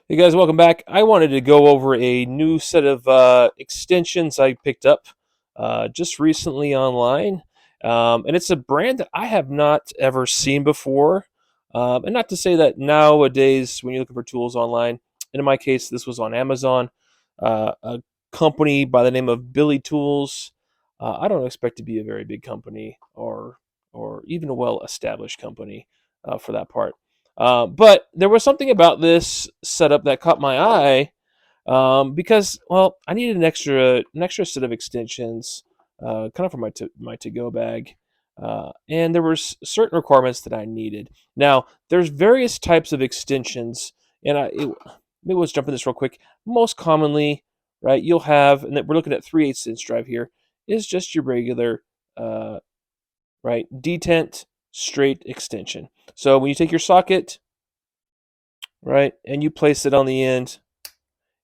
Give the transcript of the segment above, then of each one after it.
Hey guys, welcome back. I wanted to go over a new set of extensions I picked up just recently online. And it's a brand that I have not ever seen before. And not to say that nowadays, when you're looking for tools online, and in my case, this was on Amazon, a company by the name of BILITOOLS. I don't expect to be a very big company or even a well-established company for that part. But there was something about this setup that caught my eye because, well, I needed an extra set of extensions, kind of for my to go bag, and there were certain requirements that I needed. Now, there's various types of extensions, and maybe let's jump in this real quick. Most commonly, right, you'll have, and we're looking at 3/8" drive here, is just your regular, uh, right, detent straight extension. So when you take your socket, right, and you place it on the end,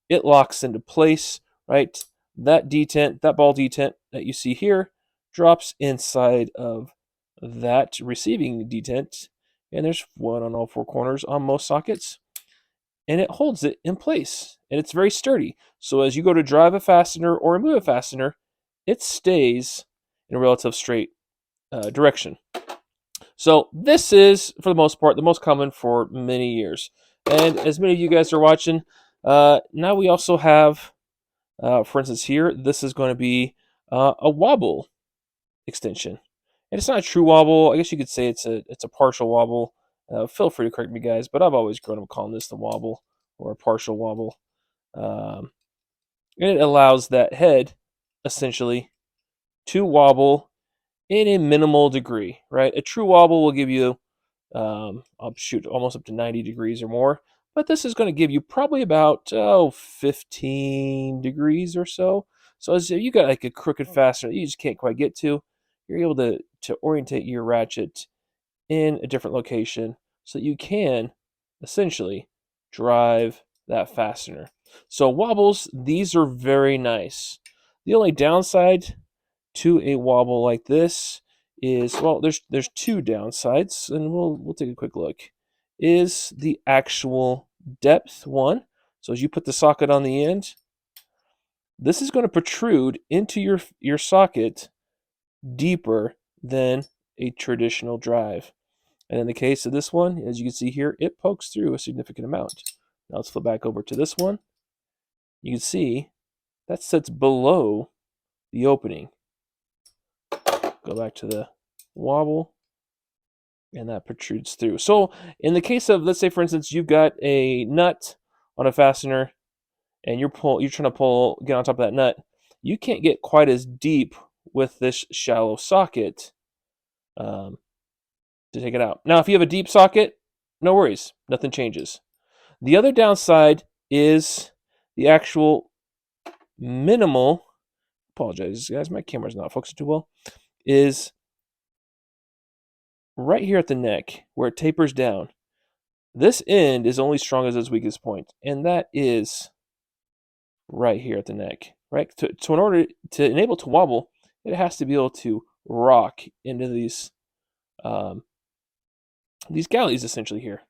it locks into place, right? That detent, that ball detent that you see here, drops inside of that receiving detent, and there's one on all four corners on most sockets, and it holds it in place, and it's very sturdy. So as you go to drive a fastener or remove a fastener, it stays in a relative straight direction. So this is, for the most part, the most common for many years. And as many of you guys are watching, now we also have, for instance, here, this is going to be a wobble extension. And it's not a true wobble. I guess you could say it's a partial wobble. Feel free to correct me, guys, but I've always grown up calling this the wobble or a partial wobble. Um, and it allows that head, essentially, to wobble in a minimal degree, right? A true wobble will give you I'll shoot almost up to 90 degrees or more. But this is going to give you probably about 15 degrees or so. So as you got like a crooked fastener that you just can't quite get to, you're able to orientate your ratchet in a different location so that you can essentially drive that fastener. So wobbles, these are very nice. The only downside to a wobble like this is, well, there's two downsides, and we'll take a quick look. Is the actual depth one. So as you put the socket on the end, this is going to protrude into your socket deeper than a traditional drive. And in the case of this one, as you can see here, it pokes through a significant amount. Now let's flip back over to this one. You can see that sits below the opening. Go back to the wobble, and that protrudes through. So in the case of, let's say for instance, you've got a nut on a fastener, and you're trying to get on top of that nut, you can't get quite as deep with this shallow socket um, to take it out. Now, if you have a deep socket, no worries, nothing changes. The other downside is the actual minimal. Apologize, guys, my camera's not focusing too well. Is right here at the neck where it tapers down. This end is only strong as its weakest point, and that is right here at the neck. Right. So in order to enable it to wobble, it has to be able to rock into these galleys essentially here,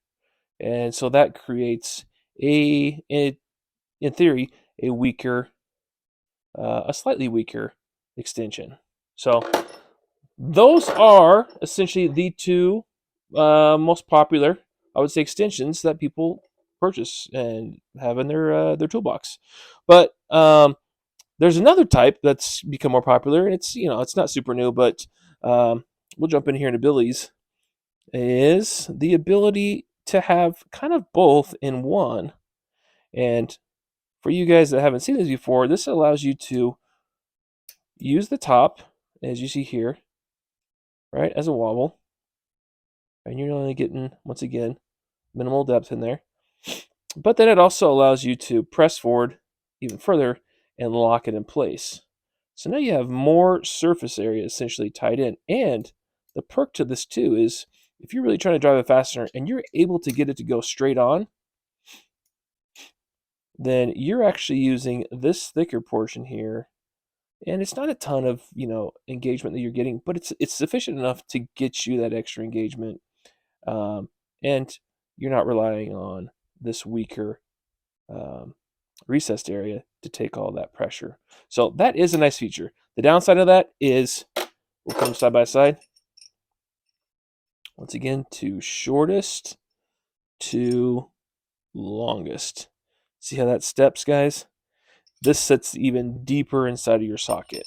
and so that creates in theory, a slightly weaker extension. So those are essentially the two most popular, I would say, extensions that people purchase and have in their toolbox. But there's another type that's become more popular, and it's not super new, but we'll jump in here into Billy's. Is the ability to have kind of both in one. And for you guys that haven't seen this before, this allows you to use the top, as you see here, right, as a wobble. And you're only getting, once again, minimal depth in there. But then it also allows you to press forward even further and lock it in place. So now you have more surface area essentially tied in. And the perk to this too is if you're really trying to drive a fastener and you're able to get it to go straight on, then you're actually using this thicker portion here. And it's not a ton of, engagement that you're getting, but it's sufficient enough to get you that extra engagement. And you're not relying on this weaker um, recessed area to take all that pressure. So that is a nice feature. The downside of that is, we'll put them side by side. Once again, to shortest to longest. See how that steps, guys? This sits even deeper inside of your socket.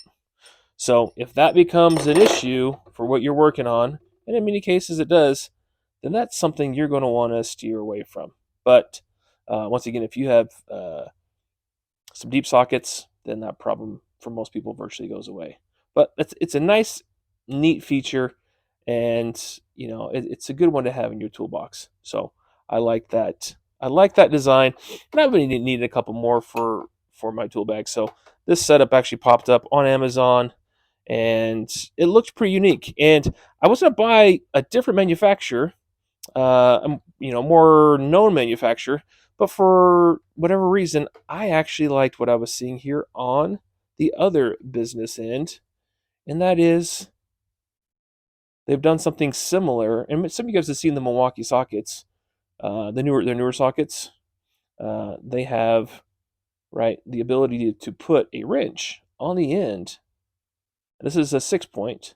So if that becomes an issue for what you're working on, and in many cases it does, then that's something you're going to want to steer away from. But once again, if you have some deep sockets, then that problem for most people virtually goes away. But it's a nice, neat feature, and it's a good one to have in your toolbox. So I like that. I like that design, and I've been needing a couple more for my tool bag. So this setup actually popped up on Amazon, and it looked pretty unique. And I was going to buy a different manufacturer, more known manufacturer, but for whatever reason, I actually liked what I was seeing here on the other business end, and that is they've done something similar. And some of you guys have seen the Milwaukee sockets, their newer sockets. They have the ability to put a wrench on the end. This is a 6-point.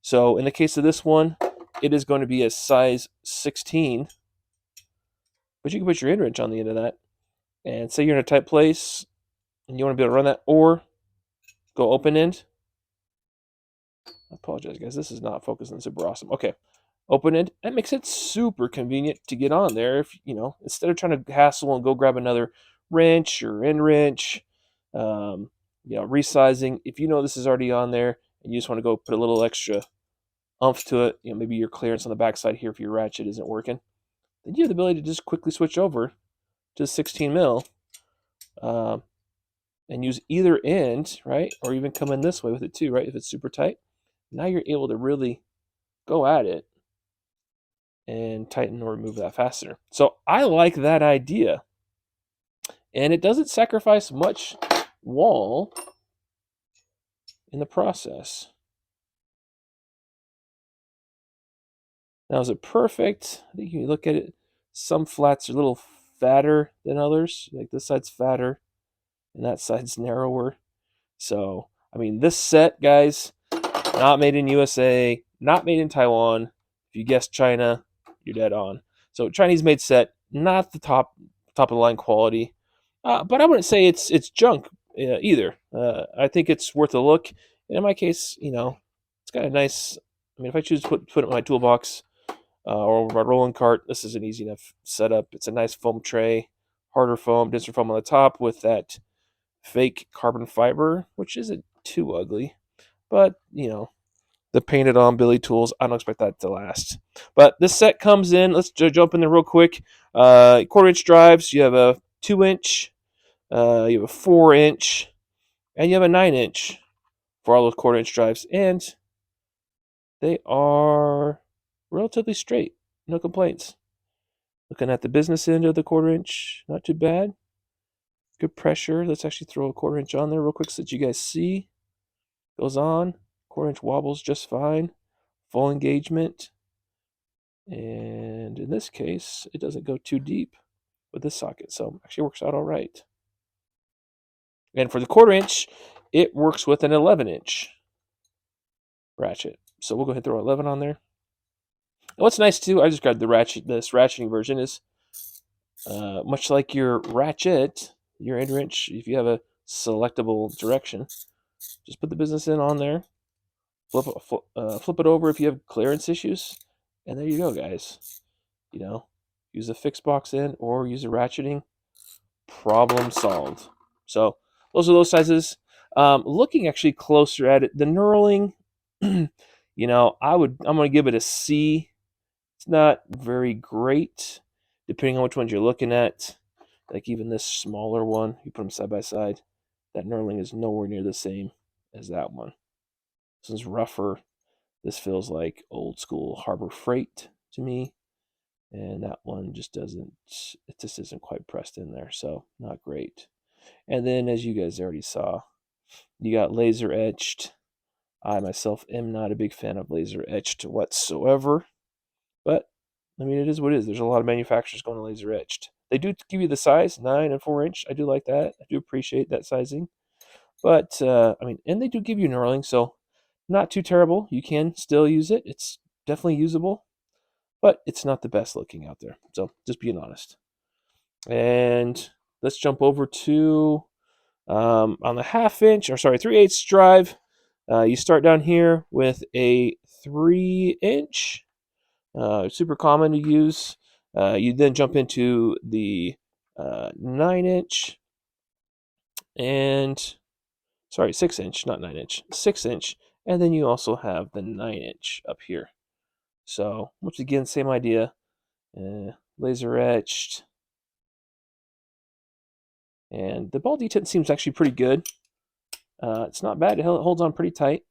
So in the case of this one, it is going to be a size 16, but you can put your end wrench on the end of that. And say you're in a tight place and you want to be able to run that, or go open end. I apologize, guys. This is not focusing super awesome. Okay. Open end. That makes it super convenient to get on there. If instead of trying to hassle and go grab another wrench or end wrench, resizing. If this is already on there and you just want to go put a little extra umph to it, maybe your clearance on the backside here if your ratchet isn't working, then you have the ability to just quickly switch over to 16 mil. And use either end, right? Or even come in this way with it too, right? If it's super tight. Now you're able to really go at it and tighten or remove that fastener. So I like that idea. And it doesn't sacrifice much wall in the process. Now, is it perfect? I think you look at it, some flats are a little fatter than others. Like this side's fatter and that side's narrower. So, this set, guys, not made in USA, not made in Taiwan. If you guessed China, you're dead on. So Chinese made set, not the top of the line quality, but I wouldn't say it's junk either. I think it's worth a look. And in my case, it's got a nice. If I choose to put it in my toolbox or my rolling cart, this is an easy enough setup. It's a nice foam tray, harder foam, denser foam on the top with that fake carbon fiber, which isn't too ugly, but the painted on BILITOOLS, I don't expect that to last. But this set comes in, let's jump in there real quick. 1/4-inch drives, you have a 2-inch, you have a 4-inch, and you have a 9-inch for all those 1/4-inch drives. And they are relatively straight, no complaints. Looking at the business end of the 1/4-inch, not too bad. Good pressure. Let's actually throw a 1/4-inch on there real quick so that you guys see. Goes on. 1/4-inch wobbles just fine. Full engagement. And in this case, it doesn't go too deep with this socket, so actually works out all right. And for the 1/4-inch, it works with an 11-inch ratchet. So we'll go ahead and throw 11 on there. And what's nice too, I just grabbed this ratcheting version is much like your ratchet, your end wrench, if you have a selectable direction, just put the business end on there, flip it over if you have clearance issues, and there you go, guys. Use a fixed box end or use a ratcheting. Problem solved. So those are those sizes. Looking actually closer at it, the knurling, I'm going to give it a C. It's not very great, depending on which ones you're looking at. Like even this smaller one, you put them side by side, that knurling is nowhere near the same as that one. This one's rougher. This feels like old school Harbor Freight to me. And that one just isn't quite pressed in there. So not great. And then as you guys already saw, you got laser etched. I myself am not a big fan of laser etched whatsoever. But it is what it is. There's a lot of manufacturers going to laser etched. They do give you the size 9 and 4 inch. I do like that. I do appreciate that sizing. But I mean, and they do give you knurling, so not too terrible. You can still use it. It's definitely usable, but it's not the best looking out there. So just being honest. And let's jump over to on the 1/2 inch, or sorry, 3/8 drive. You start down here with a 3 inch, super common to use. You then jump into the 9 inch and sorry, 6 inch, not 9 inch, 6 inch, and then you also have the 9 inch up here. So once again, same idea, laser etched, and the ball detent seems actually pretty good. It's not bad. It holds on pretty tight.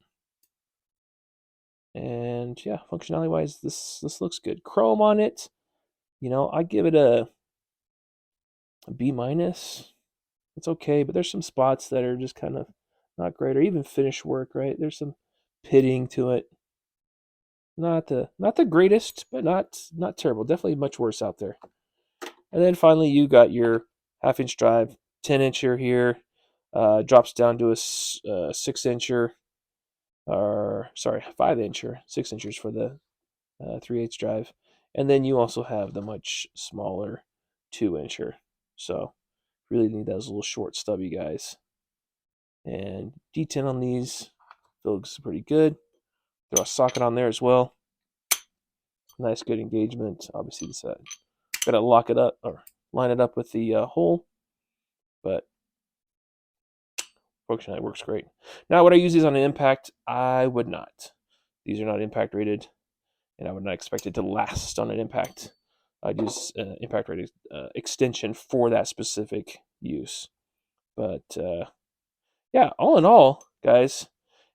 And yeah, functionality wise, this looks good. Chrome on it, I give it a B minus. It's okay, but there's some spots that are just kind of not great, or even finish work. Right, there's some pitting to it. Not the greatest, but not terrible. Definitely much worse out there. And then finally, you got your 1/2 inch drive, 10 incher here, drops down to a 6 incher, or sorry, 5 incher, 6 inchers for the 3/8 drive, and then you also have the much smaller 2 incher. So really need those little short stubby guys. And D10 on these looks pretty good. Throw a socket on there as well. Nice, good engagement. Obviously, this gotta lock it up or line it up with the hole, but functionally it works great. Now, would I use these on an impact? I would not. These are not impact rated, and I would not expect it to last on an impact. I'd use impact rated extension for that specific use. But yeah, all in all, guys,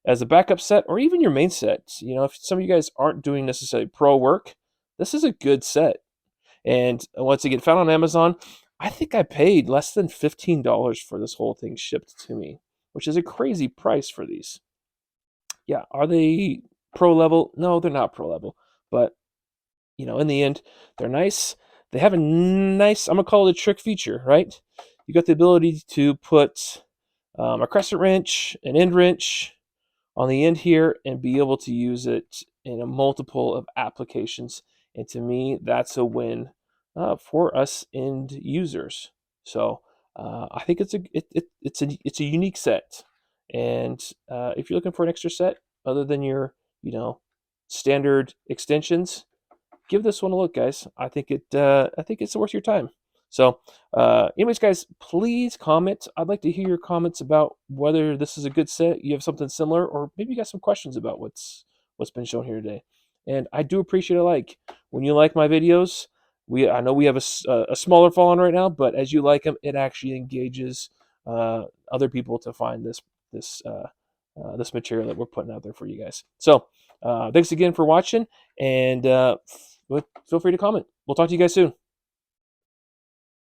as a backup set or even your main set, if some of you guys aren't doing necessarily pro work, this is a good set. And once again, found on Amazon, I think I paid less than $15 for this whole thing shipped to me, which is a crazy price for these. Yeah, are they pro level? No, they're not pro level. But, in the end, they're nice. They have a nice, I'm going to call it a trick feature, right? You got the ability to put a crescent wrench, an end wrench on the end here, and be able to use it in a multiple of applications. And to me, that's a win for us end users. So I think it's a unique set. And if you're looking for an extra set other than your standard extensions, give this one a look, guys. I think it's worth your time. So, anyways, guys, please comment. I'd like to hear your comments about whether this is a good set, you have something similar, or maybe you got some questions about what's been shown here today. And I do appreciate a like. When you like my videos, I know we have a smaller following right now, but as you like them, it actually engages other people to find this material that we're putting out there for you guys. So, thanks again for watching, and feel free to comment. We'll talk to you guys soon.